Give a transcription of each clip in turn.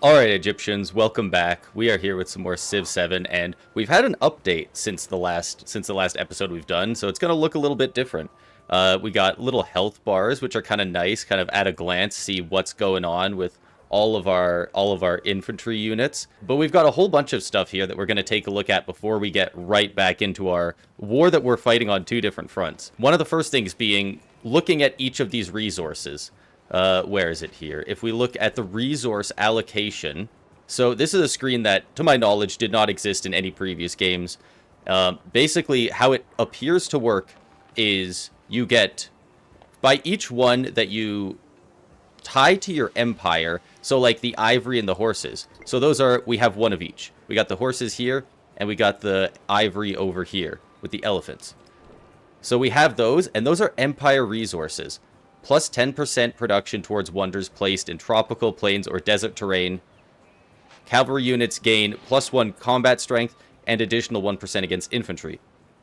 Alright, Egyptians, welcome back. We are here with some more Civ 7, and we've had an update since the last episode we've done, so it's going to look a little bit different. We got little health bars, which are kind of nice, kind of at a glance, see what's going on with all of our infantry units. But we've got a whole bunch of stuff here that we're going to take a look at before we get right back into our war that we're fighting on two different fronts. One of the first things being looking at each of these resources. Where is it here? If we look at the resource allocation, so this is a screen that, to my knowledge, did not exist in any previous games. Basically, how it appears to work is you get, by each one that you tie to your empire, so like the ivory and the horses. So those are, we have one of each. We got the horses here, and we got the ivory over here with the elephants. So we have those, and those are empire resources. Plus 10% production towards wonders placed in tropical, plains, or desert terrain. Cavalry units gain +1 combat strength and additional 1% against infantry.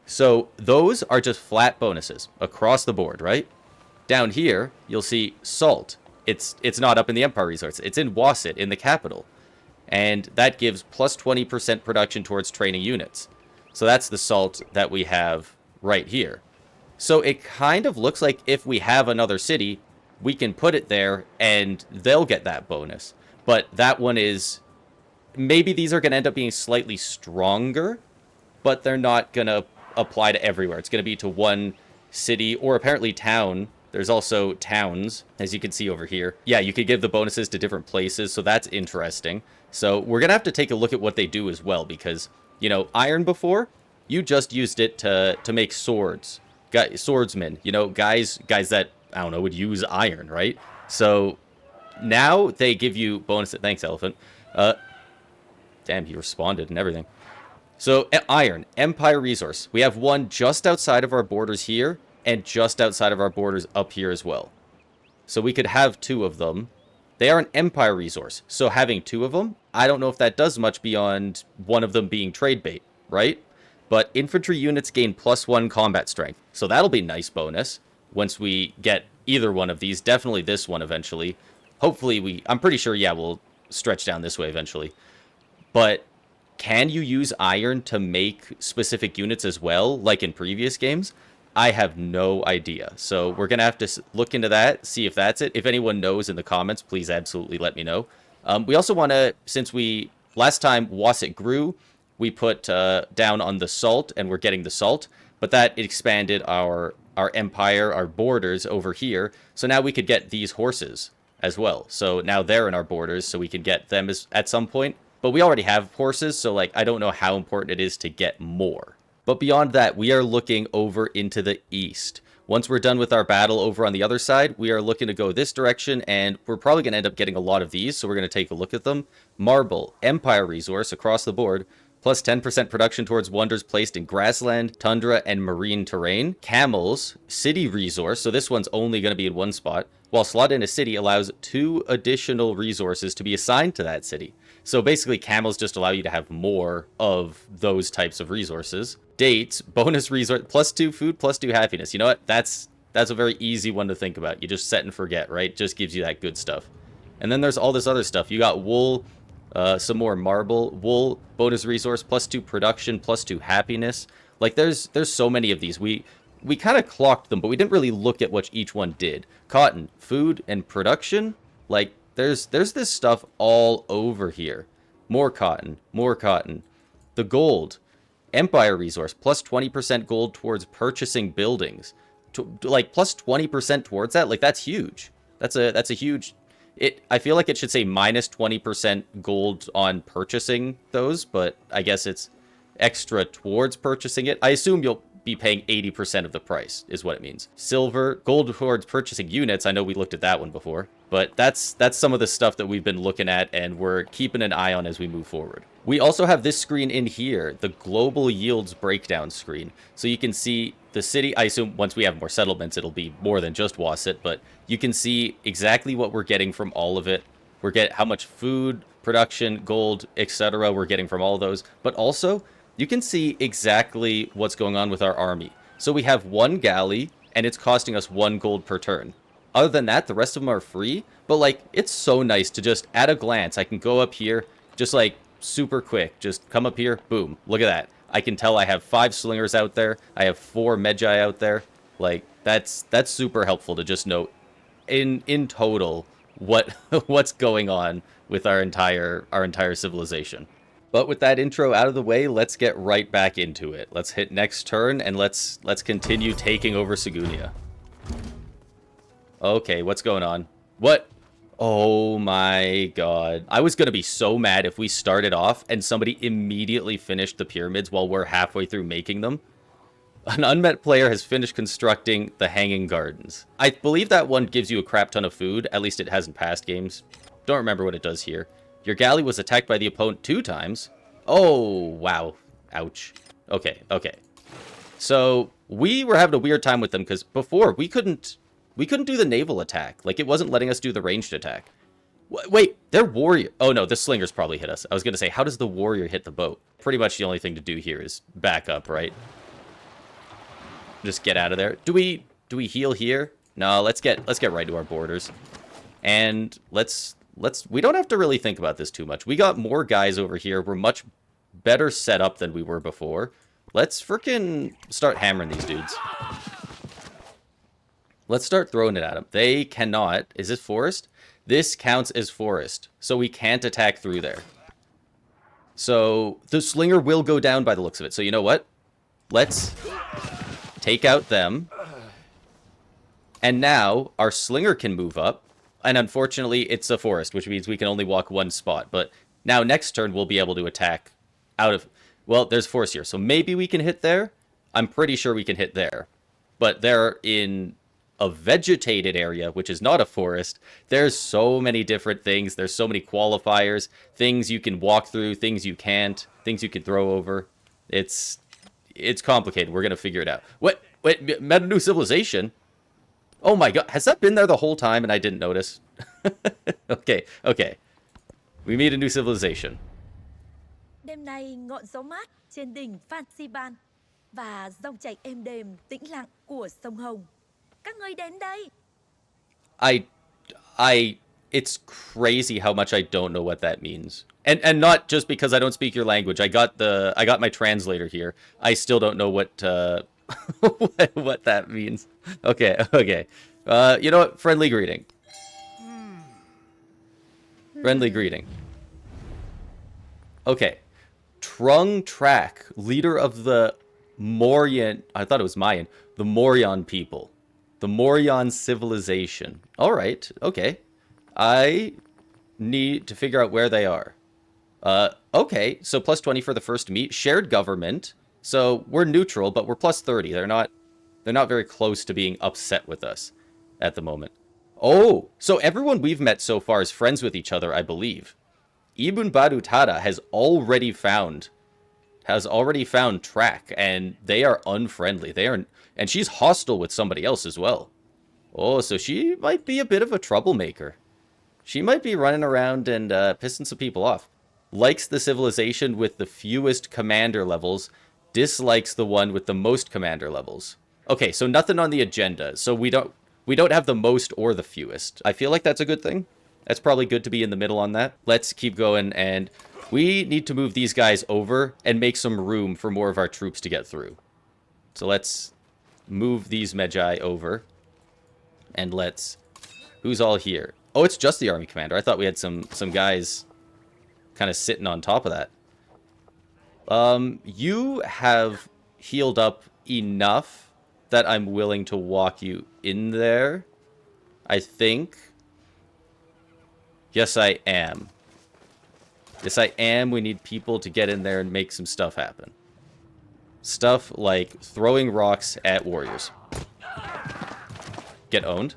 So those are just flat bonuses across the board, right? Down here, you'll see salt. It's not up in the empire resource. It's in Wasit, in the capital. And that gives plus 20% production towards training units. So that's the salt that we have right here. So it kind of looks like if we have another city, we can put it there and they'll get that bonus. But that one is, maybe these are going to end up being slightly stronger, but they're not going to apply to everywhere. It's going to be to one city or apparently town. There's also towns, as you can see over here. Yeah, you could give the bonuses to different places, so that's interesting. So we're going to have to take a look at what they do as well, because, you know, iron before, you just used it to make swords. Swordsmen, you know, guys that, I don't know, would use iron, right? So now they give you bonuses. Thanks, elephant. Damn, he responded and everything. So iron, empire resource. We have one just outside of our borders here and just outside of our borders up here as well. So we could have two of them. They are an empire resource. So having two of them, I don't know if that does much beyond one of them being trade bait, right? But infantry units gain +1 combat strength. So that'll be a nice bonus once we get either one of these. Definitely this one eventually. Hopefully I'm pretty sure, yeah, we'll stretch down this way eventually. But can you use iron to make specific units as well, like in previous games? I have no idea. So we're going to have to look into that, see if that's it. If anyone knows in the comments, please absolutely let me know. We also want to, since last time Wasit grew, we put down on the salt, and we're getting the salt, but that expanded our empire, our borders over here. So now we could get these horses as well. So now they're in our borders, so we can get them at some point. But we already have horses, so like I don't know how important it is to get more. But beyond that, we are looking over into the east. Once we're done with our battle over on the other side, we are looking to go this direction, and we're probably going to end up getting a lot of these, so we're going to take a look at them. Marble, empire resource across the board. Plus 10% production towards wonders placed in grassland, tundra, and marine terrain. Camels, city resource, so this one's only going to be in one spot. While slotted in a city allows 2 additional resources to be assigned to that city. So basically, camels just allow you to have more of those types of resources. Dates, bonus resource, +2 food, +2 happiness. You know what? That's a very easy one to think about. You just set and forget, right? Just gives you that good stuff. And then there's all this other stuff. You got wool. Some more marble, wool, bonus resource, +2 production, +2 happiness. Like there's so many of these. We kind of clocked them, but we didn't really look at what each one did. Cotton, food, and production. Like there's this stuff all over here. More cotton, more cotton. The gold, empire resource, +20% gold towards purchasing buildings. Like +20% towards that. Like that's huge. That's a huge. I feel like it should say -20% gold on purchasing those, but I guess it's extra towards purchasing it. I assume you'll be paying 80% of the price, is what it means. Silver, gold towards purchasing units. I know we looked at that one before, but that's some of the stuff that we've been looking at and we're keeping an eye on as we move forward. We also have this screen in here, the global yields breakdown screen. So you can see the city. I assume once we have more settlements, it'll be more than just Wasit, but you can see exactly what we're getting from all of it. We're getting how much food, production, gold, etc. we're getting from all those, but also you can see exactly what's going on with our army. So we have one galley, and it's costing us 1 gold per turn. Other than that, the rest of them are free. But, like, it's so nice to just, at a glance, I can go up here, just, like, super quick. Just come up here, boom. Look at that. I can tell I have 5 slingers out there. I have 4 Magi out there. Like, that's super helpful to just note in total what's going on with our entire civilization. But with that intro out of the way, let's get right back into it. Let's hit next turn, and let's continue taking over Segunia. Okay, what's going on? What? Oh my god. I was going to be so mad if we started off and somebody immediately finished the pyramids while we're halfway through making them. An unmet player has finished constructing the Hanging Gardens. I believe that one gives you a crap ton of food. At least it has in past games. Don't remember what it does here. Your galley was attacked by the opponent 2 times. Oh, wow. Ouch. Okay, okay. So, we were having a weird time with them, because before, we couldn't do the naval attack. Like, it wasn't letting us do the ranged attack. Wait, they're warrior. Oh, no, the slingers probably hit us. I was going to say, how does the warrior hit the boat? Pretty much the only thing to do here is back up, right? Just get out of there. Do we heal here? No, let's get right to our borders. And we don't have to really think about this too much. We got more guys over here. We're much better set up than we were before. Let's frickin' start hammering these dudes. Let's start throwing it at them. They cannot. Is this forest? This counts as forest. So we can't attack through there. So the slinger will go down by the looks of it. So you know what? Let's take out them. And now our slinger can move up. And unfortunately, it's a forest, which means we can only walk 1 spot. But now next turn, we'll be able to attack out of... Well, there's forest here, so maybe we can hit there. I'm pretty sure we can hit there. But they're in a vegetated area, which is not a forest. There's so many different things. There's so many qualifiers. Things you can walk through, things you can't, things you can throw over. It's complicated. We're going to figure it out. Wait, met a new civilization? Oh my god, has that been there the whole time and I didn't notice? Okay. We meet a new civilization. Đêm nay ngọn gió mát trên đỉnh Fansiban và dòng chảy êm đềm tĩnh lặng của sông Hồng. Các ngươi đến đây. It's crazy how much I don't know what that means. And not just because I don't speak your language. I got my translator here. I still don't know what what that means. Okay. You know what? Friendly greeting. Friendly greeting. Okay. Trung Trak, leader of the Morian... I thought it was Mayan. The Morion people. The Morion civilization. Alright, okay. I need to figure out where they are. Okay, so plus 20 for the first meet. Shared government. So we're neutral, but we're plus 30. They're not very close to being upset with us at the moment. Oh, so everyone we've met so far is friends with each other, I believe. Ibn Battuta has already found Track, and they are unfriendly. And she's hostile with somebody else as well. Oh, so she might be a bit of a troublemaker. She might be running around and pissing some people off. Likes the civilization with the fewest commander levels. Dislikes the one with the most commander levels. Okay, so nothing on the agenda. So we don't have the most or the fewest. I feel like that's a good thing. That's probably good to be in the middle on that. Let's keep going, and we need to move these guys over and make some room for more of our troops to get through. So let's move these Magi over. And let's... Who's all here? Oh, it's just the army commander. I thought we had some guys kind of sitting on top of that. You have healed up enough that I'm willing to walk you in there, I think. Yes, I am. Yes, I am. We need people to get in there and make some stuff happen. Stuff like throwing rocks at warriors. Get owned.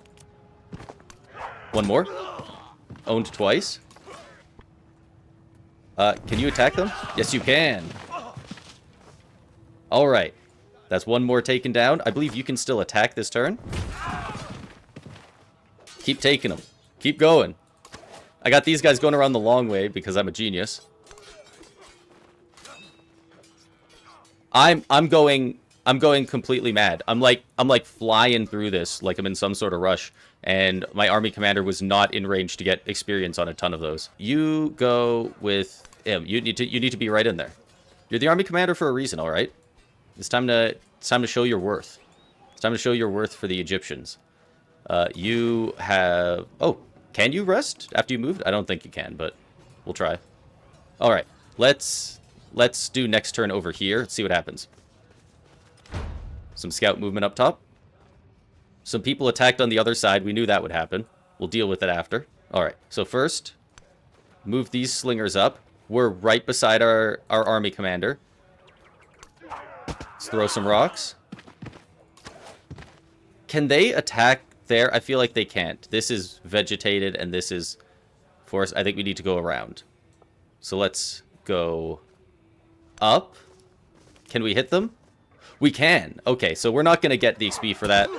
One more. Owned twice. Can you attack them? Yes, you can. Alright. That's one more taken down. I believe you can still attack this turn. Keep taking them. Keep going. I got these guys going around the long way because I'm a genius. I'm going I'm going completely mad. I'm like flying through this like I'm in some sort of rush, and my army commander was not in range to get experience on a ton of those. You go with him. You need to be right in there. You're the army commander for a reason, all right? It's time to show your worth. It's time to show your worth for the Egyptians. You have... Oh, can you rest after you moved? I don't think you can, but we'll try. All right, let's do next turn over here. Let's see what happens. Some scout movement up top. Some people attacked on the other side. We knew that would happen. We'll deal with it after. All right, so first, move these slingers up. We're right beside our army commander. Let's throw some rocks. Can they attack there? I feel like they can't. This is vegetated and this is forest. I think we need to go around. So let's go up. Can we hit them? We can. Okay, so we're not going to get the XP for that.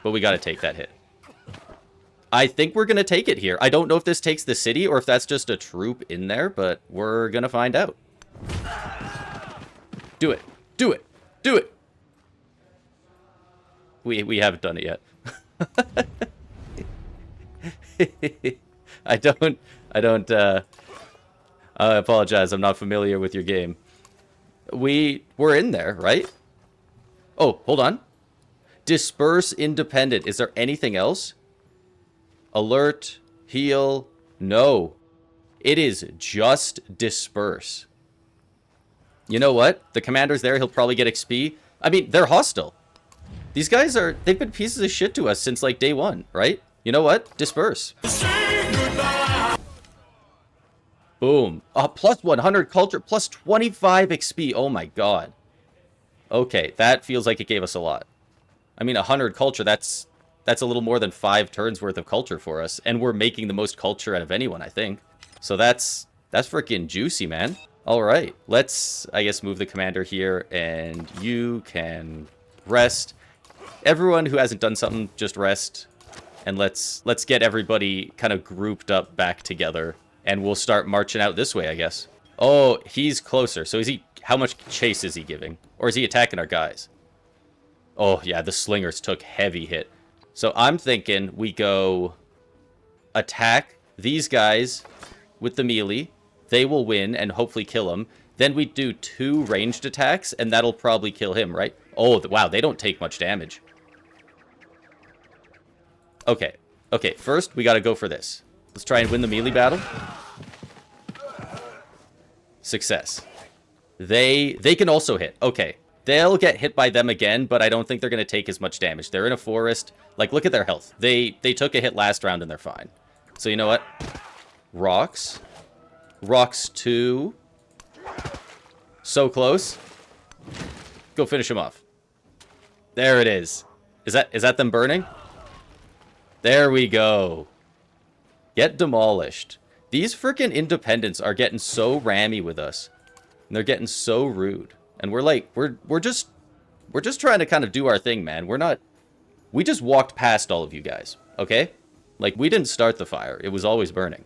But we got to take that hit. I think we're going to take it here. I don't know if this takes the city or if that's just a troop in there, but we're going to find out. Do it. Do it. Do it. We haven't done it yet. I apologize. I'm not familiar with your game. We're in there, right? Oh, hold on. Disperse independent. Is there anything else? Alert, heal, no. It is just disperse. You know what? The commander's there. He'll probably get XP. I mean, they're hostile. These guys they've been pieces of shit to us since like day one, right? You know what? Disperse. Boom. Plus 100 culture, plus 25 XP. Oh my god. Okay, that feels like it gave us a lot. I mean, 100 culture, that's a little more than 5 turns worth of culture for us. And we're making the most culture out of anyone, I think. So that's freaking juicy, man. All right, let's, I guess, move the commander here, and you can rest. Everyone who hasn't done something, just rest. And let's get everybody kind of grouped up back together. And we'll start marching out this way, I guess. Oh, he's closer. So how much chase is he giving? Or is he attacking our guys? Oh, yeah, the slingers took heavy hit. So I'm thinking we go attack these guys with the melee. They will win and hopefully kill him. Then we do 2 ranged attacks, and that'll probably kill him, right? Oh, wow, they don't take much damage. Okay. Okay, first, we gotta go for this. Let's try and win the melee battle. Success. They can also hit. Okay. They'll get hit by them again, but I don't think they're going to take as much damage. They're in a forest. Like, look at their health. They took a hit last round and they're fine. So you know what? Rocks. Rocks 2. So close. Go finish him off. There it is. Is that them burning? There we go. Get demolished. These freaking independents are getting so rammy with us. And they're getting so rude. And we're like, we're just trying to kind of do our thing, man. We just walked past all of you guys, okay? Like, we didn't start the fire. It was always burning.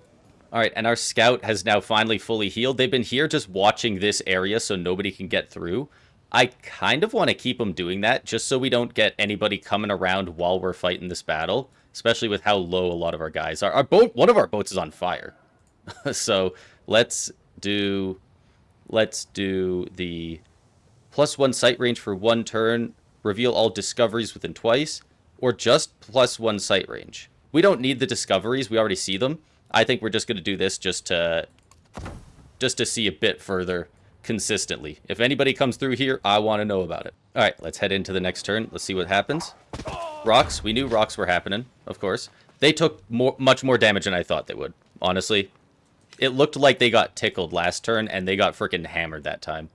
All right, and our scout has now finally fully healed. They've been here just watching this area so nobody can get through. I kind of want to keep them doing that just so we don't get anybody coming around while we're fighting this battle, especially with how low a lot of our guys are. One of our boats is on fire. So let's do the +1 sight range for 1 turn, reveal all discoveries within twice, or just +1 sight range. We don't need the discoveries. We already see them. I think we're just going to do this just to see a bit further consistently. If anybody comes through here, I want to know about it. All right, let's head into the next turn. Let's see what happens. Rocks. We knew rocks were happening, of course. They took much more damage than I thought they would, honestly. It looked like they got tickled last turn, and they got freaking hammered that time.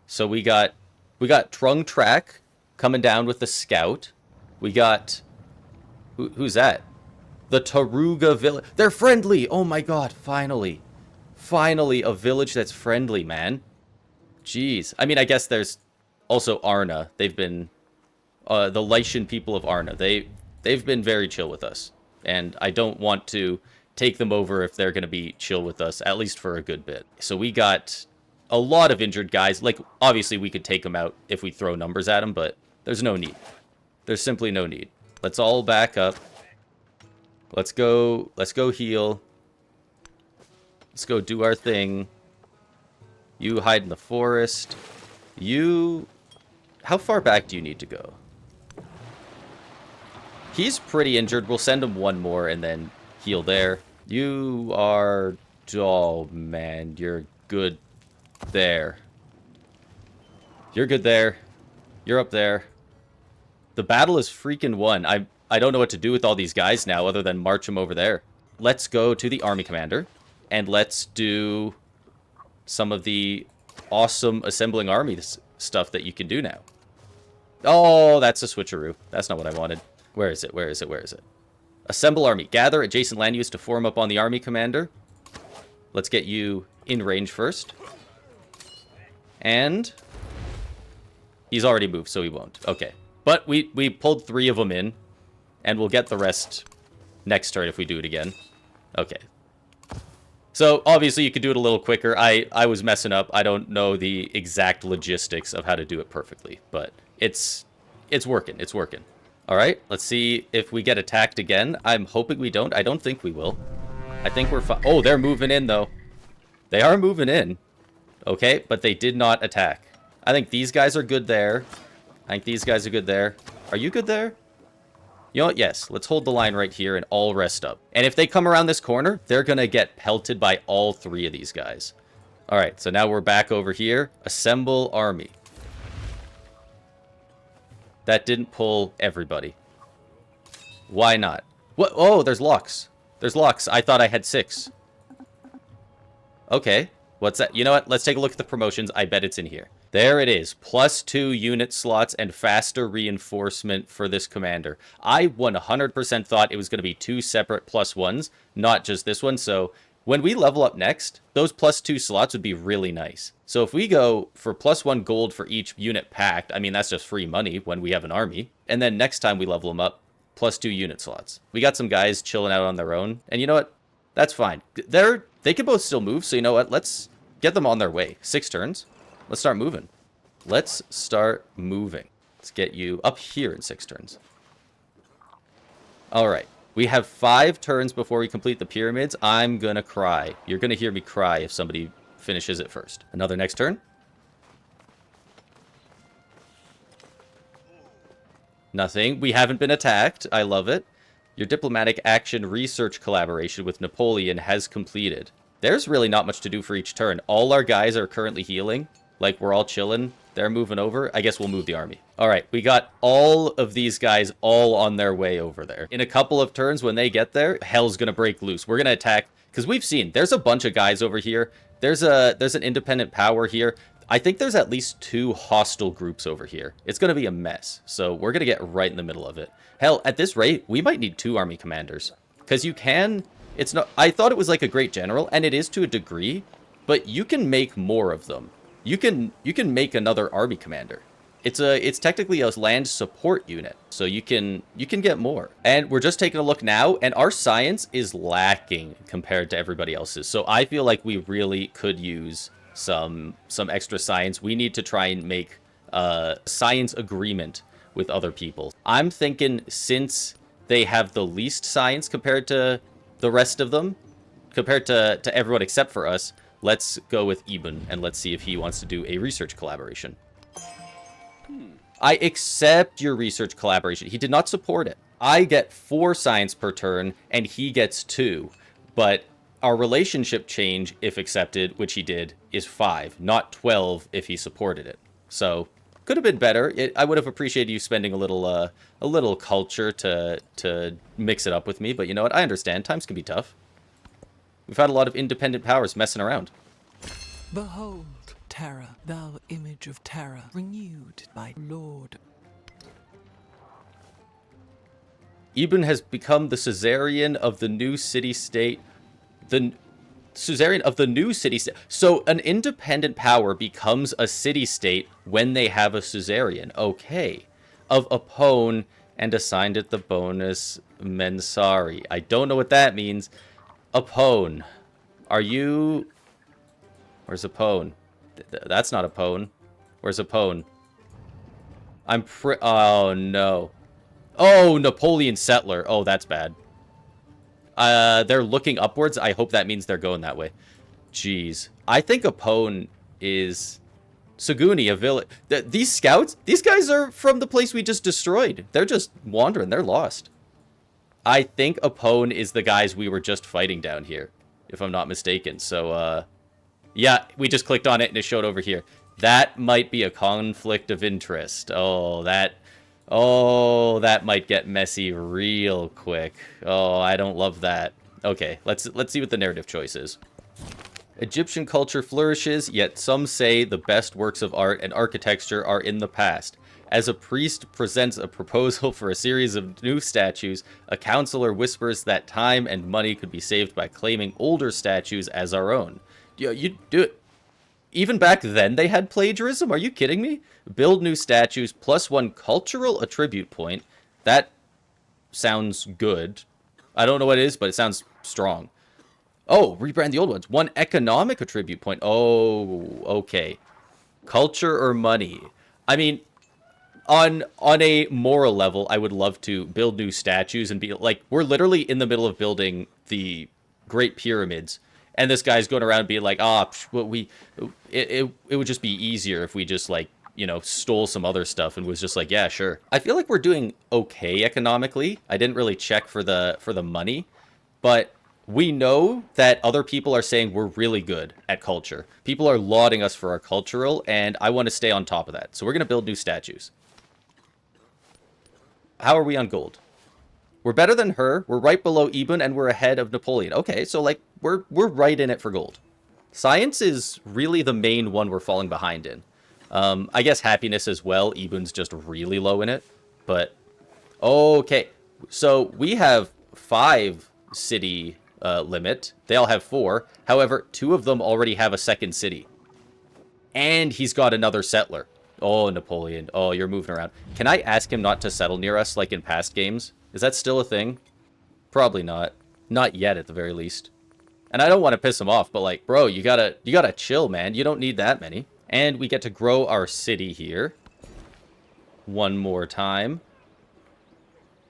So we got Trung Track coming down with the scout. We got... Who's that? The Taruga village. They're friendly! Oh my god, finally. Finally, a village that's friendly, man. Jeez. I mean, I guess there's also Arna. They've been... the Lycian people of Arna. They've been very chill with us. And I don't want to take them over if they're going to be chill with us, at least for a good bit. So we got... a lot of injured guys. Like, obviously, we could take them out if we throw numbers at them, but there's no need. There's simply no need. Let's all back up. Let's go heal. Let's go do our thing. You hide in the forest. You... How far back do you need to go? He's pretty injured. We'll send him one more and then heal there. You are... Oh, man. You're good there. You're good there. You're up there. The battle is freaking won. I don't know what to do with all these guys now other than march them over there. Let's go to the army commander. And let's do some of the awesome assembling army stuff that you can do now. Oh, that's a switcheroo. That's not what I wanted. Where is it? Where is it? Where is it? Assemble army. Gather adjacent land use to form up on the army commander. Let's get you in range first. And he's already moved, so he won't. Okay. But we pulled 3 of them in. And we'll get the rest next turn if we do it again. Okay. So, obviously, you could do it a little quicker. I was messing up. I don't know the exact logistics of how to do it perfectly. But it's working. It's working. All right. Let's see if we get attacked again. I'm hoping we don't. I don't think we will. I think we're fine. Oh, they're moving in, though. They are moving in. Okay, but they did not attack. I think these guys are good there. I think these guys are good there. Are you good there? You know what? Yes. Let's hold the line right here and all rest up. And if they come around this corner, they're going to get pelted by all 3 of these guys. All right. So now we're back over here. Assemble army. That didn't pull everybody. Why not? What? Oh, there's locks. There's locks. I thought I had 6. Okay. What's that? You know what? Let's take a look at the promotions. I bet it's in here. There it is. +2 unit slots and faster reinforcement for this commander. I 100% thought it was going to be 2 separate +1s, not just this one. So when we level up next, those +2 slots would be really nice. So if we go for +1 gold for each unit packed, I mean, that's just free money when we have an army. And then next time we level them up, +2 unit slots. We got some guys chilling out on their own. And you know what? That's fine. They can both still move. So you know what? Let's get them on their way. 6 turns. Let's start moving. Let's start moving. Let's get you up here in 6 turns. All right. We have 5 turns before we complete the pyramids. I'm going to cry. You're going to hear me cry if somebody finishes it first. Another next turn. Nothing. We haven't been attacked. I love it. Your diplomatic action research collaboration with Napoleon has completed. There's really not much to do for each turn. All our guys are currently healing. Like, we're all chilling. They're moving over. I guess we'll move the army. All right, we got all of these guys all on their way over there. In a couple of turns, when they get there, hell's going to break loose. We're going to attack, because we've seen, there's a bunch of guys over here. There's an independent power here. I think there's at least 2 hostile groups over here. It's going to be a mess, so we're going to get right in the middle of it. Hell, at this rate, we might need 2 army commanders. Because you can... It's not... I thought it was like a great general, and it is to a degree, but you can make more of them. You can make another army commander. It's technically a land support unit, so you can get more. And we're just taking a look now, and our science is lacking compared to everybody else's. So I feel like we really could use some extra science. We need to try and make a science agreement with other people. I'm thinking since they have the least science compared to the rest of them, compared to everyone except for us, let's go with Ibn, and let's see if he wants to do a research collaboration. I accept your research collaboration. He did not support it. I get 4 science per turn, and he gets 2. But our relationship change, if accepted, which he did, is 5, not 12 if he supported it. So, could have been better. I would have appreciated you spending a little culture to mix it up with me, but you know what? I understand. Times can be tough. We've had a lot of independent powers messing around. Behold, terror, thou image of terror, renewed by Lord. Ibn has become the suzerain of the new city-state. The suzerain of the new city-state. So an independent power becomes a city-state when they have a suzerain. Okay. Of Apone and assigned it the bonus Mensari. I don't know what that means. Apone. Are you... Where's Apone? That's not a pwn. Where's a pwn? Oh, no. Oh, Napoleon settler. Oh, that's bad. They're looking upwards. I hope that means they're going that way. Jeez. I think a pwn is... Saguni, a village. These scouts, these guys are from the place we just destroyed. They're just wandering. They're lost. I think a pwn is the guys we were just fighting down here, if I'm not mistaken. So, yeah, we just clicked on it and it showed over here. That might be a conflict of interest. Oh, that might get messy real quick. Oh, I don't love that. Okay, let's see what the narrative choice is. Egyptian culture flourishes, yet some say the best works of art and architecture are in the past. As a priest presents a proposal for a series of new statues, a counselor whispers that time and money could be saved by claiming older statues as our own. You do it. Even back then they had plagiarism? Are you kidding me? Build new statues plus 1 cultural attribute point. That sounds good. I don't know what it is, but it sounds strong. Oh, rebrand the old ones. 1 economic attribute point. Oh, okay. Culture or money? I mean, on a moral level, I would love to build new statues and be like, we're literally in the middle of building the Great Pyramids. And this guy's going around being like, it would just be easier if we just, like, you know, stole some other stuff and was just like, yeah, sure. I feel like we're doing okay economically. I didn't really check for the money, but we know that other people are saying we're really good at culture. People are lauding us for our cultural, and I want to stay on top of that. So we're going to build new statues. How are we on gold? We're better than her. We're right below Ibn, and we're ahead of Napoleon. Okay, so, like, we're right in it for gold. Science is really the main one we're falling behind in. I guess happiness as well. Ibn's just really low in it. But, okay. So we have 5 city limit. They all have 4. However, 2 of them already have a second city. And he's got another settler. Oh, Napoleon. Oh, you're moving around. Can I ask him not to settle near us like in past games? Is that still a thing? Probably not. Not yet, at the very least. And I don't want to piss him off, but like, bro, you gotta chill, man. You don't need that many. And we get to grow our city here. One more time.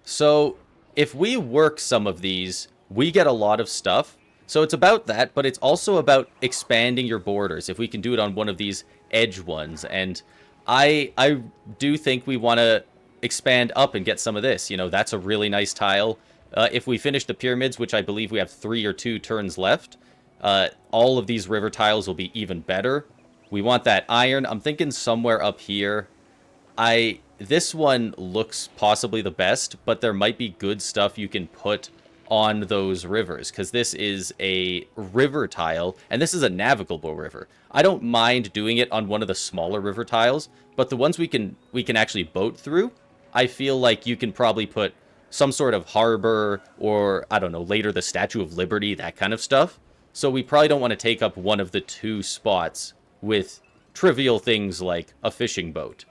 So, if we work some of these, we get a lot of stuff. So it's about that, but it's also about expanding your borders. If we can do it on one of these edge ones. And I do think we want to expand up and get some of this. You know, that's a really nice tile. If we finish the pyramids, which I believe we have 3 or 2 turns left, all of these river tiles will be even better. We want that iron. I'm thinking somewhere up here. This one looks possibly the best, but there might be good stuff you can put on those rivers, because this is a river tile, and this is a navigable river. I don't mind doing it on one of the smaller river tiles, but the ones we can actually boat through, I feel like you can probably put some sort of harbor, or, I don't know, later the Statue of Liberty, that kind of stuff. So we probably don't want to take up one of the 2 spots with trivial things like a fishing boat.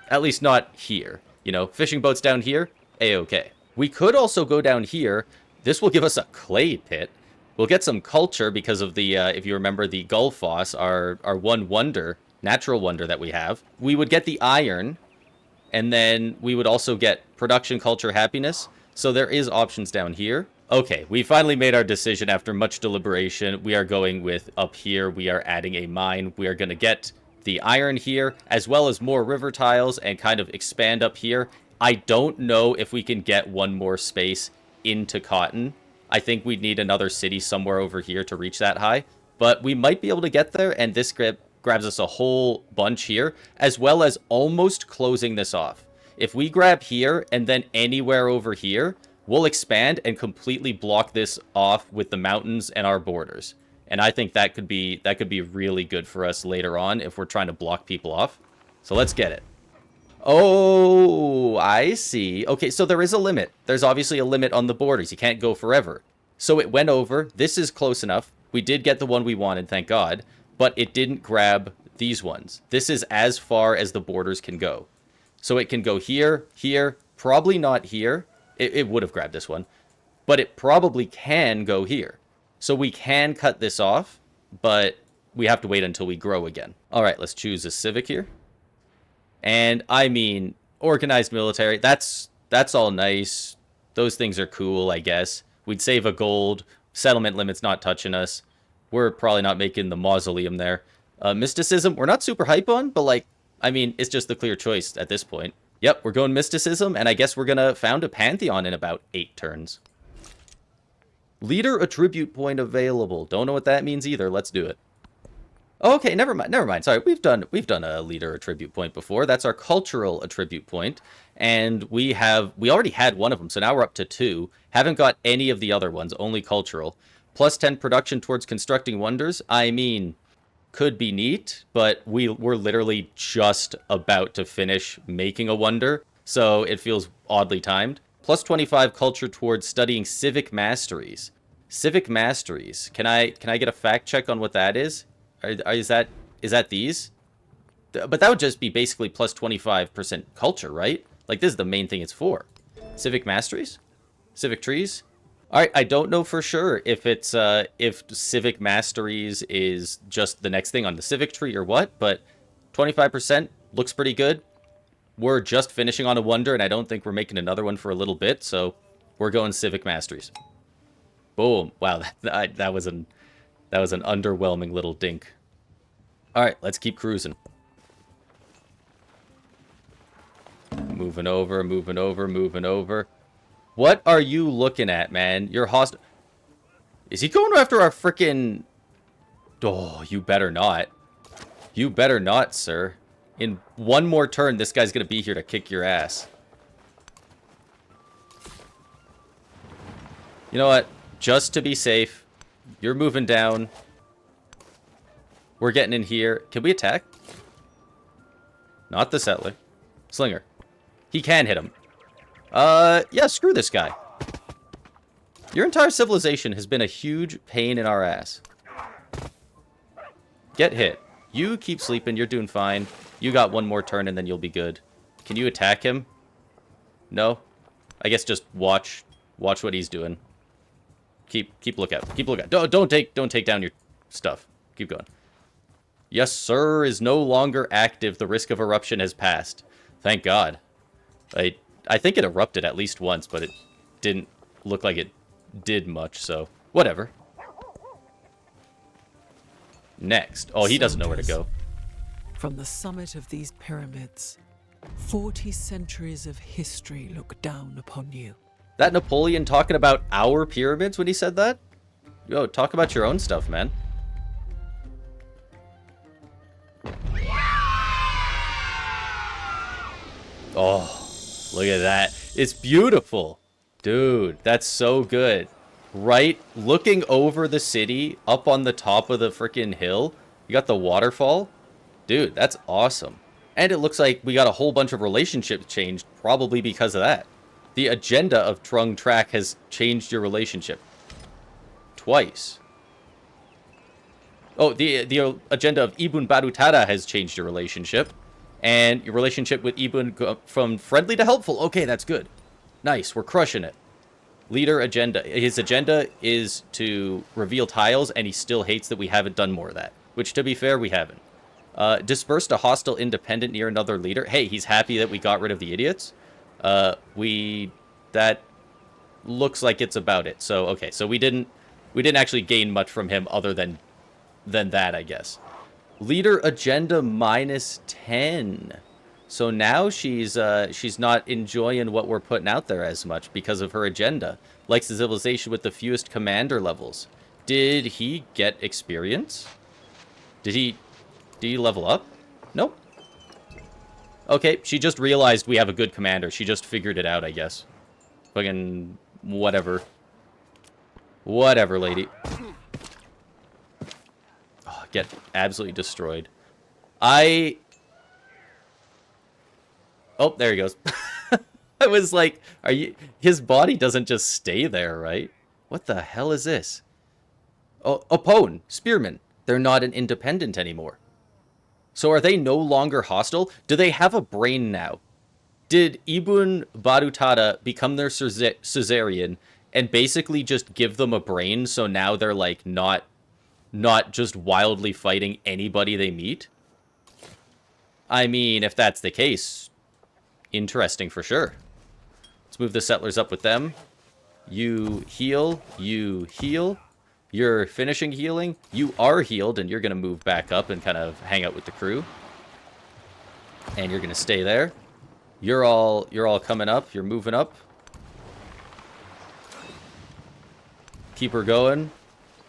At least not here. You know, fishing boats down here, A-okay. We could also go down here. This will give us a clay pit. We'll get some culture because of the, if you remember, the Gullfoss, our one wonder, natural wonder that we have. We would get the iron, and then we would also get production, culture, happiness. So there is options down here. Okay, we finally made our decision after much deliberation. We are going with up here. We are adding a mine. We are going to get the iron here, as well as more river tiles, and kind of expand up here. I don't know if we can get one more space into cotton. I think we'd need another city somewhere over here to reach that high, but we might be able to get there, and this grabs us a whole bunch here, as well as almost closing this off. If we grab here and then anywhere over here, we'll expand and completely block this off with the mountains and our borders. And I think that could be really good for us later on if we're trying to block people off. So let's get it. Oh, I see. Okay, so there is a limit. There's obviously a limit on the borders. You can't go forever. So it went over. This is close enough. We did get the one we wanted, thank God. But it didn't grab these ones. This is as far as the borders can go. So it can go here, here, probably not here. It would have grabbed this one. But it probably can go here. So we can cut this off, but we have to wait until we grow again. All right, let's choose a civic here. And I mean, organized military, that's all nice. Those things are cool, I guess. We'd save a gold. Settlement limit's not touching us. We're probably not making the mausoleum there. Mysticism, we're not super hype on, but like, I mean, it's just the clear choice at this point. Yep, we're going mysticism, and I guess we're gonna found a pantheon in about 8 turns. Leader attribute point available. Don't know what that means either. Let's do it. Okay, never mind. Sorry, we've done a leader attribute point before. That's our cultural attribute point, and we already had one of them, so now we're up to 2. Haven't got any of the other ones, only cultural. Plus 10 production towards constructing wonders. I mean, could be neat, but we're literally just about to finish making a wonder, so it feels oddly timed. Plus 25 culture towards studying civic masteries. Civic masteries. Can I get a fact check on what that is? Is that these? But that would just be basically plus 25% culture, right? Like, this is the main thing it's for. Civic masteries? Civic trees? Alright, I don't know for sure if it's, if civic masteries is just the next thing on the civic tree or what, but 25% looks pretty good. We're just finishing on a wonder, and I don't think we're making another one for a little bit, so we're going civic masteries. Boom. Wow, that was an underwhelming little dink. Alright, let's keep cruising. Moving over. What are you looking at, man? You're hostile. Is he going after our frickin'... Oh, you better not. You better not, sir. In one more turn, this guy's gonna be here to kick your ass. You know what? Just to be safe, you're moving down. We're getting in here. Can we attack? Not the settler. Slinger. He can hit him. Yeah, screw this guy. Your entire civilization has been a huge pain in our ass. Get hit. You keep sleeping. You're doing fine. You got one more turn and then you'll be good. Can you attack him? No? I guess just watch what he's doing. Keep lookout. Keep lookout. Don't take down your stuff. Keep going. Yes, sir is no longer active. The risk of eruption has passed. Thank God. I think it erupted at least once, but it didn't look like it did much, so whatever. Next. Oh, he doesn't know where to go. From the summit of these pyramids, 40 centuries of history look down upon you. That Napoleon talking about our pyramids when he said that? Yo, talk about your own stuff, man. Oh, look at that. It's beautiful. Dude, that's so good. Right? Looking over the city, up on the top of the freaking hill. You got the waterfall. Dude, that's awesome. And it looks like we got a whole bunch of relationships changed, probably because of that. The agenda of Trung Track has changed your relationship. Twice. Oh, the agenda of Ibn Battuta has changed your relationship. And your relationship with Ibn from friendly to helpful. Okay, that's good. Nice, we're crushing it. Leader agenda. His agenda is to reveal tiles, and he still hates that we haven't done more of that. Which, to be fair, we haven't. Dispersed a hostile independent near another leader. Hey, he's happy that we got rid of the idiots. That looks like it's about it. So, okay, so we didn't actually gain much from him other than that, I guess. Leader agenda -10. So now she's not enjoying what we're putting out there as much because of her agenda. Likes the civilization with the fewest commander levels. Did he get experience? Did he level up? Nope. Okay, she just realized we have a good commander. She just figured it out, I guess. Fucking whatever. Whatever, lady. Oh, get absolutely destroyed. Oh, there he goes. I was like, are you... His body doesn't just stay there, right? What the hell is this? Oh, Opone, Spearman. They're not an independent anymore. So are they no longer hostile? Do they have a brain now? Did Ibn Battuta become their suzerain and basically just give them a brain so now they're like not not just wildly fighting anybody they meet. I mean, if that's the case, interesting for sure. Let's move the settlers up with them. You heal, you heal. You're finishing healing. You are healed, and you're going to move back up and kind of hang out with the crew. And you're going to stay there. You're all coming up. You're moving up. Keep her going.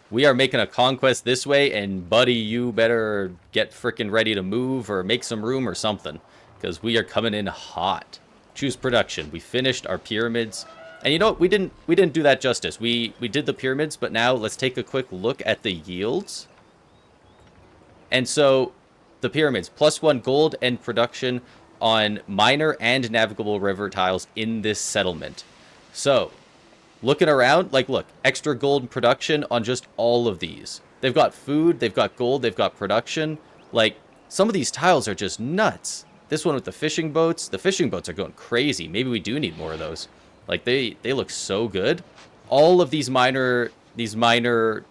We are making a conquest this way, and buddy, you better get freaking ready to move or make some room or something, because we are coming in hot. Choose production. We finished our pyramids, and you know what? We didn't do that justice. We did the pyramids, but now let's take a quick look at the yields. And so, the pyramids, +1 gold and production on minor and navigable river tiles in this settlement. So, looking around, like, look, extra gold production on just all of these. They've got food, they've got gold, they've got production. Like, some of these tiles are just nuts. This one with the fishing boats are going crazy. Maybe we do need more of those. Like, they look so good. All of these minor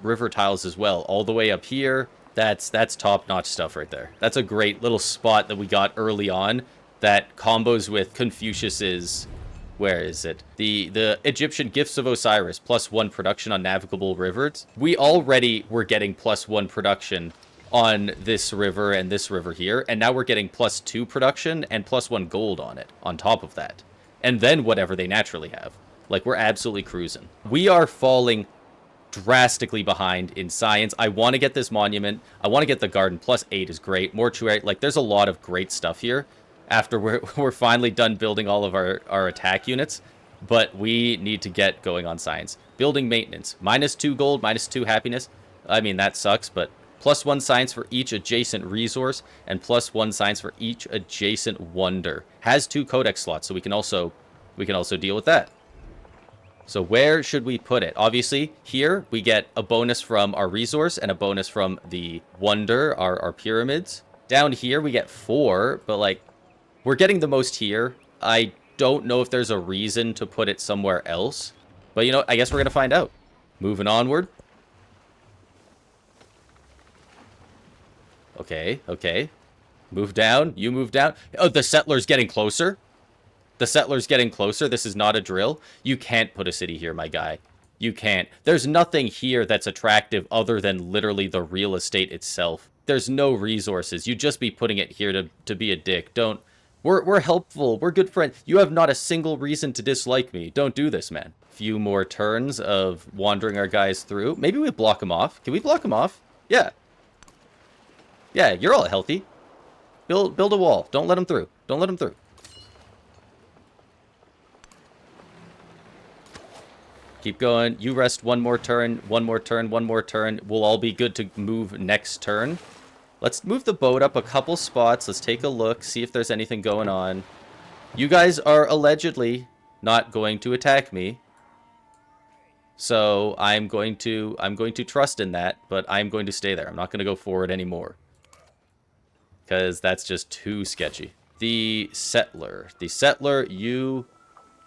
river tiles as well, all the way up here. That's top-notch stuff right there. That's a great little spot that we got early on that combos with Confucius's... Where is it? The Egyptian Gifts of Osiris, +1 production on navigable rivers. We already were getting +1 production on this river and this river here, and now we're getting +2 production and +1 gold on it, on top of that. And then whatever they naturally have. Like, we're absolutely cruising. We are falling drastically behind in science. I want to get this monument. I want to get the garden. +8 is great. Mortuary, like, there's a lot of great stuff here. After we're finally done building all of our attack units, but we need to get going on science. Building maintenance, -2 gold, -2 happiness. I mean, that sucks, but +1 science for each adjacent resource, and +1 science for each adjacent wonder. Has 2 codex slots, so we can also deal with that. So where should we put it? Obviously, here we get a bonus from our resource and a bonus from the wonder, our pyramids. Down here we get 4, but like, we're getting the most here. I don't know if there's a reason to put it somewhere else. But, you know, I guess we're going to find out. Moving onward. Okay, okay. Move down. You move down. Oh, the settler's getting closer. The settler's getting closer. This is not a drill. You can't put a city here, my guy. You can't. There's nothing here that's attractive other than literally the real estate itself. There's no resources. You'd just be putting it here to be a dick. Don't... We're helpful. We're good friends. You have not a single reason to dislike me. Don't do this, man. Few more turns of wandering our guys through. Maybe we block them off. Can we block them off? Yeah. Yeah, you're all healthy. Build a wall. Don't let them through. Don't let them through. Keep going. You rest one more turn. One more turn. One more turn. We'll all be good to move next turn. Let's move the boat up a couple spots. Let's take a look, see if there's anything going on. You guys are allegedly not going to attack me. So I'm going to trust in that, but I'm going to stay there. I'm not going to go forward anymore. Because that's just too sketchy. The settler, you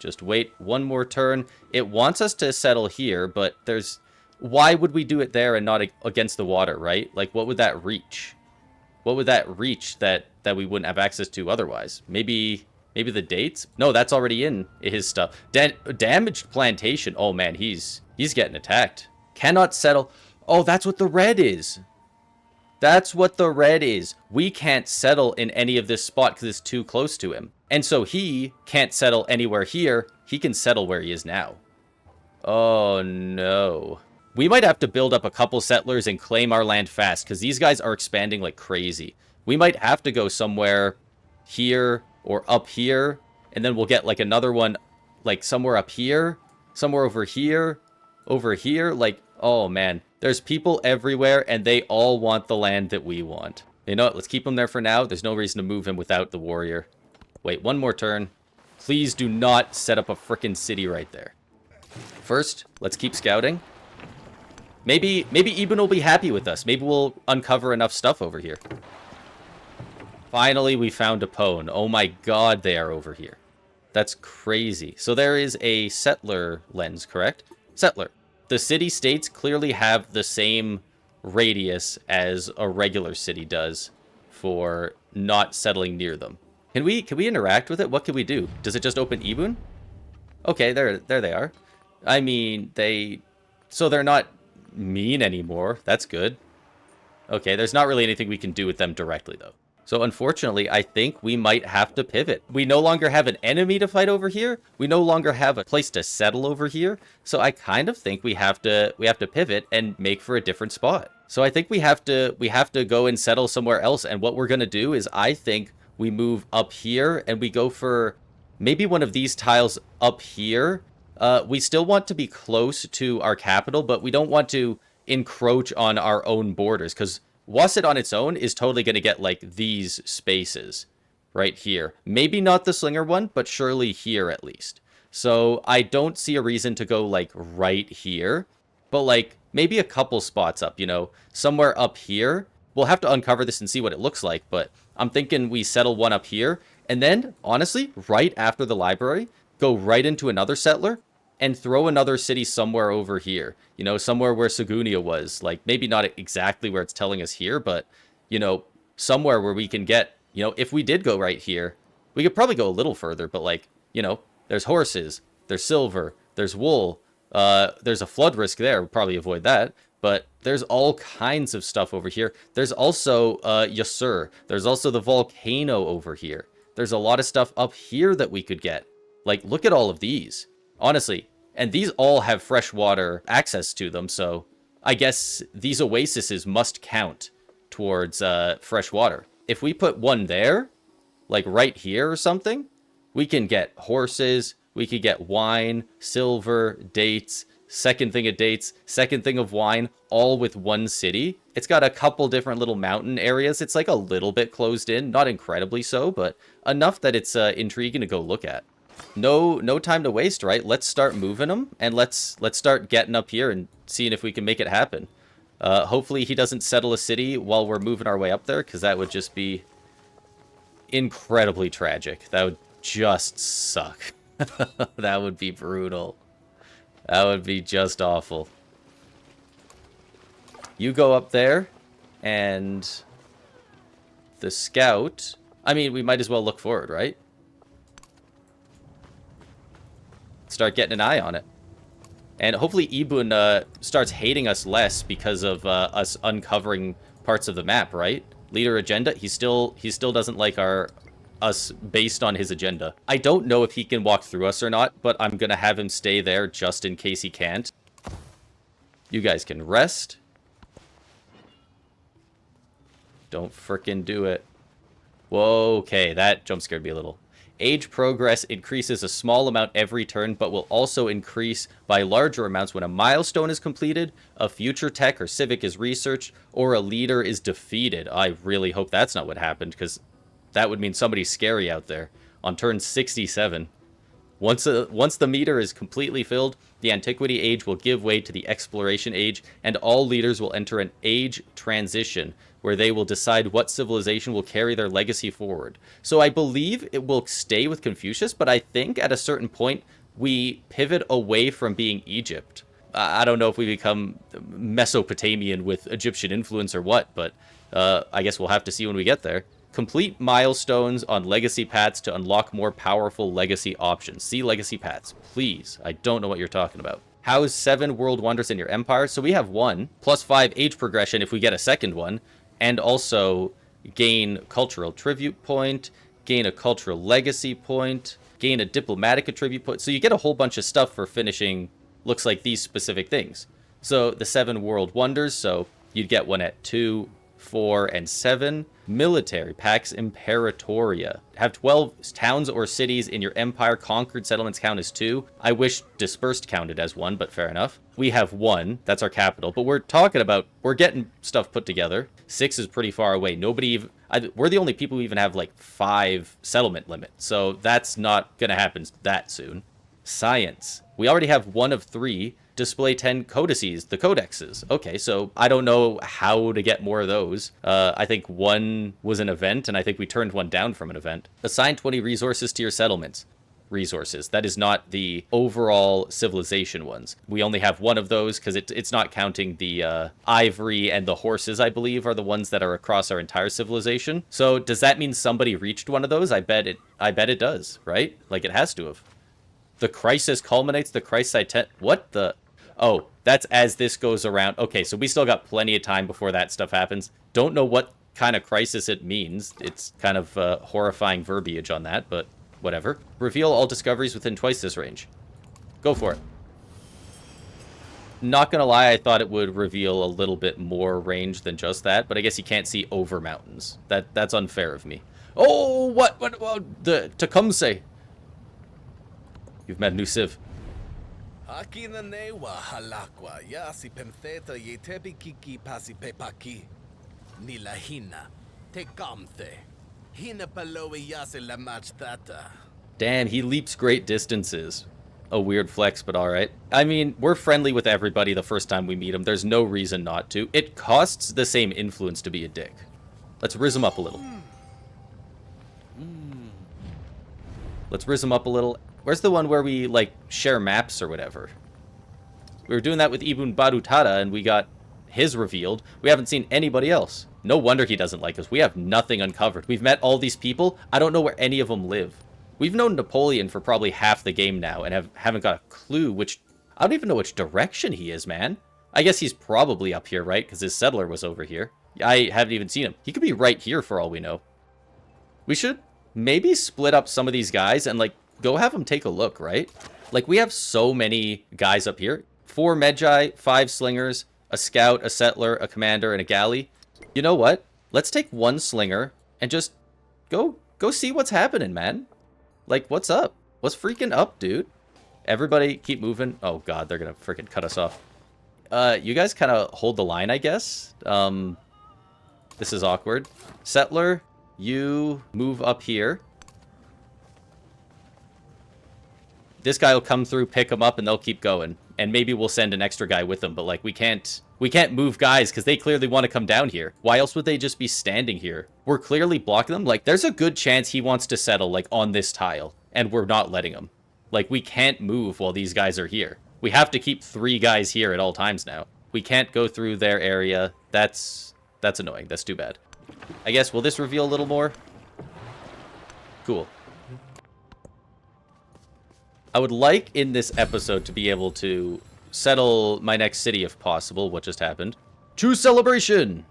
just wait one more turn. It wants us to settle here, but there's... Why would we do it there and not against the water, right? Like, what would that reach? What would that reach that we wouldn't have access to otherwise? Maybe the dates? No, that's already in his stuff. Damaged plantation. Oh man, he's getting attacked. Cannot settle. Oh, that's what the red is. That's what the red is. We can't settle in any of this spot because it's too close to him. And so he can't settle anywhere here. He can settle where he is now. Oh no. We might have to build up a couple settlers and claim our land fast, because these guys are expanding like crazy. We might have to go somewhere here or up here, and then we'll get like another one like somewhere up here, somewhere over here, like, oh man. There's people everywhere, and they all want the land that we want. You know what? Let's keep him there for now. There's no reason to move him without the warrior. Wait, one more turn. Please do not set up a frickin' city right there. First, let's keep scouting. Maybe Eben will be happy with us. Maybe we'll uncover enough stuff over here. Finally, we found a pone. Oh my god, they are over here. That's crazy. So there is a settler lens, correct? Settler. The city-states clearly have the same radius as a regular city does for not settling near them. Can we interact with it? What can we do? Does it just open Ibun? Okay, there they are. I mean, so they're not mean anymore. That's good. Okay, there's not really anything we can do with them directly, though. So unfortunately, I think we might have to pivot. We no longer have an enemy to fight over here. We no longer have a place to settle over here. So I kind of think we have to pivot and make for a different spot. So I think we have to go and settle somewhere else. And what we're going to do is, I think we move up here and we go for maybe one of these tiles up here. We still want to be close to our capital, but we don't want to encroach on our own borders, because Wasset on its own is totally going to get like these spaces right here. Maybe not the Slinger one, but surely here at least. So I don't see a reason to go like right here, but like maybe a couple spots up, you know, somewhere up here. We'll have to uncover this and see what it looks like, but I'm thinking we settle one up here, and then honestly, right after the library, go right into another settler and throw another city somewhere over here. You know, somewhere where Sagunia was. Like, maybe not exactly where it's telling us here, but, you know, somewhere where we can get, you know, if we did go right here, we could probably go a little further, but, like, you know, there's horses, there's silver, there's wool, there's a flood risk there. We'll probably avoid that. But there's all kinds of stuff over here. There's also Yasur. There's also the volcano over here. There's a lot of stuff up here that we could get. Like, look at all of these. Honestly, and these all have freshwater access to them, so I guess these oases must count towards fresh water. If we put one there, like right here or something, we can get horses, we could get wine, silver, dates, second thing of dates, second thing of wine, all with one city. It's got a couple different little mountain areas. It's like a little bit closed in, not incredibly so, but enough that it's intriguing to go look at. No time to waste, right? Let's start moving them, and let's start getting up here and seeing if we can make it happen. Hopefully he doesn't settle a city while we're moving our way up there, because that would just be incredibly tragic. That would just suck. That would be brutal. That would be just awful. You go up there, and the scout... I mean, we might as well look forward, right? Start getting an eye on it. And hopefully Ibun starts hating us less because of us uncovering parts of the map, right? Leader agenda, he still doesn't like us based on his agenda. I don't know if he can walk through us or not, but I'm gonna have him stay there just in case he can't. You guys can rest. Don't frickin' do it. Whoa, okay, that jump scared me a little. Age progress increases a small amount every turn, but will also increase by larger amounts when a milestone is completed, a future tech or civic is researched, or a leader is defeated. I really hope that's not what happened, because that would mean somebody's scary out there. On turn 67. Once the meter is completely filled, the Antiquity Age will give way to the Exploration Age, and all leaders will enter an age transition, where they will decide what civilization will carry their legacy forward. So I believe it will stay with Confucius, but I think at a certain point, we pivot away from being Egypt. I don't know if we become Mesopotamian with Egyptian influence or what, but I guess we'll have to see when we get there. Complete milestones on legacy paths to unlock more powerful legacy options. See legacy paths, please. I don't know what you're talking about. House 7 world wonders in your empire. So we have 1, plus 5 age progression if we get a second one, and also gain cultural tribute point, gain a cultural legacy point, gain a diplomatic attribute point. So you get a whole bunch of stuff for finishing, looks like these specific things. So the 7 world wonders, so you'd get one at 2, 4, and 7. Military, Pax Imperatoria. Have 12 towns or cities in your empire. Conquered settlements count as 2. I wish dispersed counted as 1, but fair enough. We have 1. That's our capital. But we're talking about, we're getting stuff put together. 6 is pretty far away. We're the only people who even have like 5 settlement limit. So that's not going to happen that soon. Science. We already have 1 of 3. Display 10 codices, the codexes. Okay, so I don't know how to get more of those. I think 1 was an event, and I think we turned 1 down from an event. Assign 20 resources to your settlements. resources. That is not the overall civilization ones. We only have one of those because it's not counting the ivory and the horses, I believe, are the ones that are across our entire civilization. So does that mean somebody reached one of those? I bet it does, right? Like, it has to have. The crisis culminates, the crisis what the... Oh, that's as this goes around. Okay, so we still got plenty of time before that stuff happens. Don't know what kind of crisis it means. It's kind of horrifying verbiage on that, but whatever. Reveal all discoveries within twice this range. Go for it. Not gonna lie, I thought it would reveal a little bit more range than just that, but I guess you can't see over mountains. That's unfair of me. Oh, what the Tecumseh. You've met a new civ. Damn, he leaps great distances. A weird flex, but alright. I mean, we're friendly with everybody the first time we meet him. There's no reason not to. It costs the same influence to be a dick. Let's rizz him up a little. Let's rizz him up a little. Where's the one where we, like, share maps or whatever? We were doing that with Ibn Battuta, and we got his revealed. We haven't seen anybody else. No wonder he doesn't like us. We have nothing uncovered. We've met all these people. I don't know where any of them live. We've known Napoleon for probably half the game now, and haven't got a clue which... I don't even know which direction he is, man. I guess he's probably up here, right? Because his settler was over here. I haven't even seen him. He could be right here for all we know. We should maybe split up some of these guys and, like, go have them take a look, right? Like, we have so many guys up here. 4 Medjai, 5 slingers, a scout, a settler, a commander, and a galley. You know what? Let's take 1 slinger and just go see what's happening, man. Like, what's up? What's freaking up, dude? Everybody keep moving. Oh, God, they're going to freaking cut us off. You guys kind of hold the line, I guess. This is awkward. Settler, you move up here. This guy will come through, pick them up, and they'll keep going. And maybe we'll send an extra guy with them, but, like, we can't move guys because they clearly want to come down here. Why else would they just be standing here? We're clearly blocking them. Like, there's a good chance he wants to settle, like, on this tile, and we're not letting him. Like, we can't move while these guys are here. We have to keep 3 guys here at all times now. We can't go through their area. That's annoying. That's too bad. I guess, will this reveal a little more? Cool. I would like in this episode to be able to settle my next city if possible. What just happened? Choose celebration!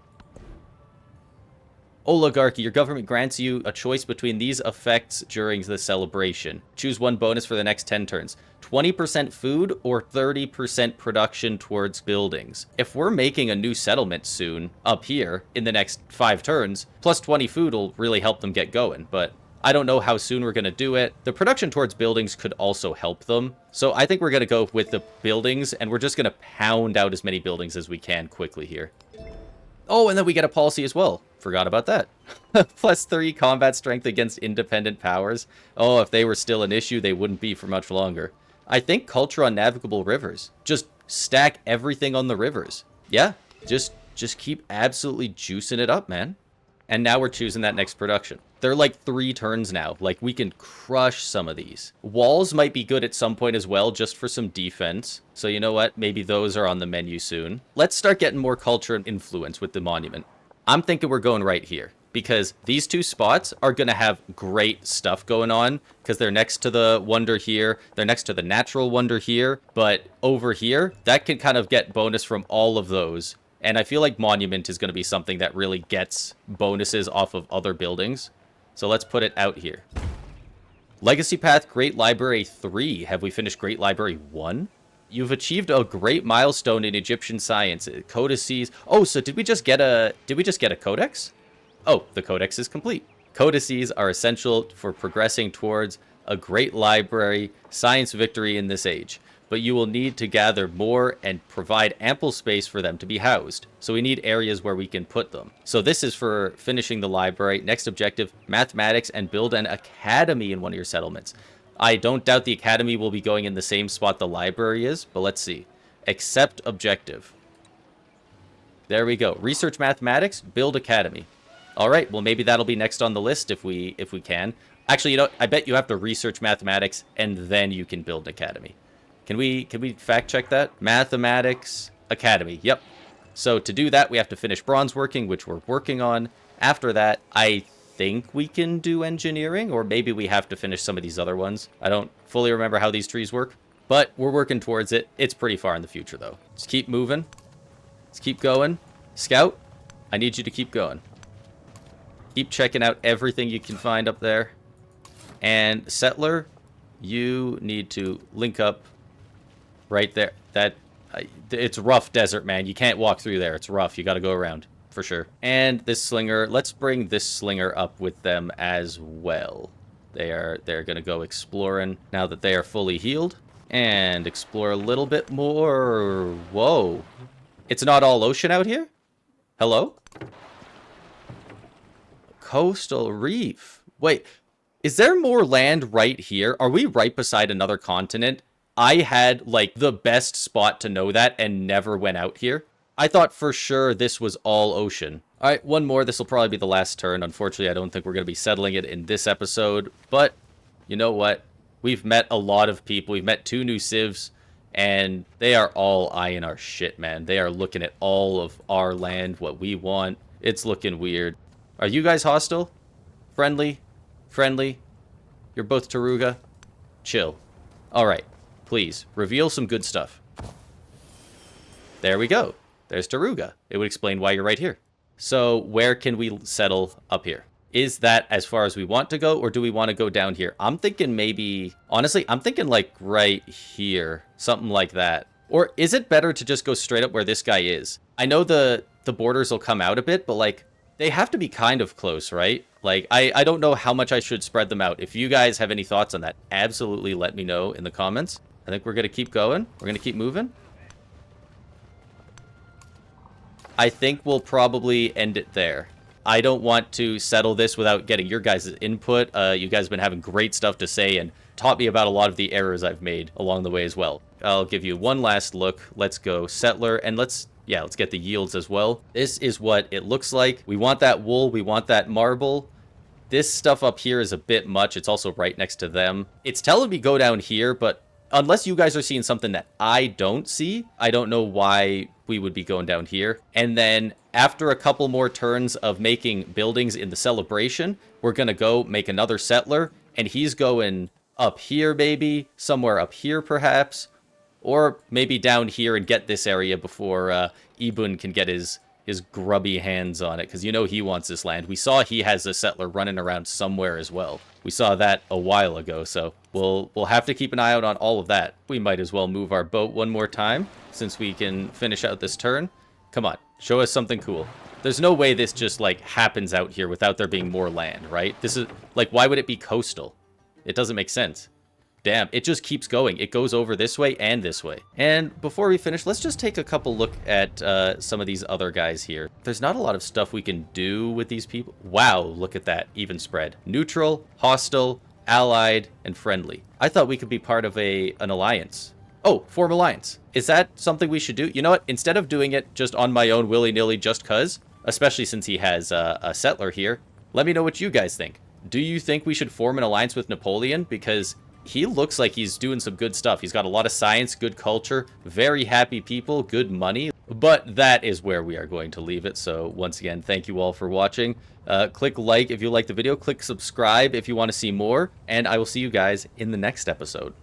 Oligarchy. Your government grants you a choice between these effects during the celebration. Choose 1 bonus for the next 10 turns. 20% food or 30% production towards buildings. If we're making a new settlement soon up here in the next 5 turns, plus 20 food will really help them get going, but I don't know how soon we're going to do it. The production towards buildings could also help them. So I think we're going to go with the buildings, and we're just going to pound out as many buildings as we can quickly here. Oh, and then we get a policy as well. Forgot about that. Plus 3 combat strength against independent powers. Oh, if they were still an issue, they wouldn't be for much longer. I think culture on navigable rivers. Just stack everything on the rivers. Yeah, just keep absolutely juicing it up, man. And now we're choosing that next production. They're like 3 turns now. Like, we can crush some of these. Walls might be good at some point as well, just for some defense. So you know what? Maybe those are on the menu soon. Let's start getting more culture and influence with the monument. I'm thinking we're going right here, because these 2 spots are going to have great stuff going on, because they're next to the wonder here. They're next to the natural wonder here. But over here, that can kind of get bonus from all of those. And I feel like Monument is going to be something that really gets bonuses off of other buildings. So let's put it out here. Legacy Path, Great Library 3. Have we finished Great Library 1? You've achieved a great milestone in Egyptian science. Codices. Oh, so did we just get a codex? Oh, the codex is complete. Codices are essential for progressing towards a great library science victory in this age. But you will need to gather more and provide ample space for them to be housed. So we need areas where we can put them. So this is for finishing the library. Next objective, mathematics, and build an academy in one of your settlements. I don't doubt the academy will be going in the same spot the library is, but let's see. Accept objective. There we go. Research mathematics, build academy. All right, well, maybe that'll be next on the list if we can. Actually, you know, I bet you have to research mathematics and then you can build an academy. Can we fact check that? Mathematics Academy. Yep. So to do that, we have to finish bronze working, which we're working on. After that, I think we can do engineering, or maybe we have to finish some of these other ones. I don't fully remember how these trees work, but we're working towards it. It's pretty far in the future, though. Let's keep moving. Let's keep going. Scout, I need you to keep going. Keep checking out everything you can find up there. And Settler, you need to link up right there. It's rough desert, man. You can't walk through there. It's rough. You got to go around for sure. And this slinger, let's bring this slinger up with them as well. They're going to go exploring now that they are fully healed and explore a little bit more. Whoa. It's not all ocean out here? Hello? Coastal reef. Wait. Is there more land right here? Are we right beside another continent? I had, like, the best spot to know that and never went out here. I thought for sure this was all ocean. All right, one more. This will probably be the last turn. Unfortunately, I don't think we're going to be settling it in this episode. But, you know what? We've met a lot of people. We've met 2 new civs, and they are all eyeing our shit, man. They are looking at all of our land, what we want. It's looking weird. Are you guys hostile? Friendly? Friendly? You're both Taruga? Chill. Alright, please, reveal some good stuff. There we go. There's Taruga. It would explain why you're right here. So, where can we settle up here? Is that as far as we want to go, or do we want to go down here? I'm thinking maybe... Honestly, I'm thinking like right here. Something like that. Or is it better to just go straight up where this guy is? I know the borders will come out a bit, but like... They have to be kind of close, right? Like, I don't know how much I should spread them out. If you guys have any thoughts on that, absolutely let me know in the comments. I think we're going to keep going. We're going to keep moving. I think we'll probably end it there. I don't want to settle this without getting your guys' input. You guys have been having great stuff to say and taught me about a lot of the errors I've made along the way as well. I'll give you one last look. Let's go Settler, and let's get the yields as well. This is what it looks like. We want that wool. We want that marble. This stuff up here is a bit much. It's also right next to them. It's telling me go down here, but unless you guys are seeing something that I don't see, I don't know why we would be going down here. And then after a couple more turns of making buildings in the celebration, we're going to go make another settler. And he's going up here, maybe. Somewhere up here, perhaps. Or maybe down here and get this area before Ibun can get his grubby hands on it. Because you know he wants this land. We saw he has a settler running around somewhere as well. We saw that a while ago. So we'll have to keep an eye out on all of that. We might as well move our boat one more time since we can finish out this turn. Come on, show us something cool. There's no way this just like happens out here without there being more land, right? This is like, why would it be coastal? It doesn't make sense. Damn, it just keeps going. It goes over this way and this way. And before we finish, let's just take a couple look at some of these other guys here. There's not a lot of stuff we can do with these people. Wow, look at that. Even spread. Neutral, hostile, allied, and friendly. I thought we could be part of an alliance. Oh, form alliance. Is that something we should do? You know what? Instead of doing it just on my own willy-nilly just cuz, especially since he has a settler here, let me know what you guys think. Do you think we should form an alliance with Napoleon? Because he looks like he's doing some good stuff. He's got a lot of science, good culture, very happy people, good money. But that is where we are going to leave it. So once again, thank you all for watching. Click like if you like the video. Click subscribe if you want to see more. And I will see you guys in the next episode.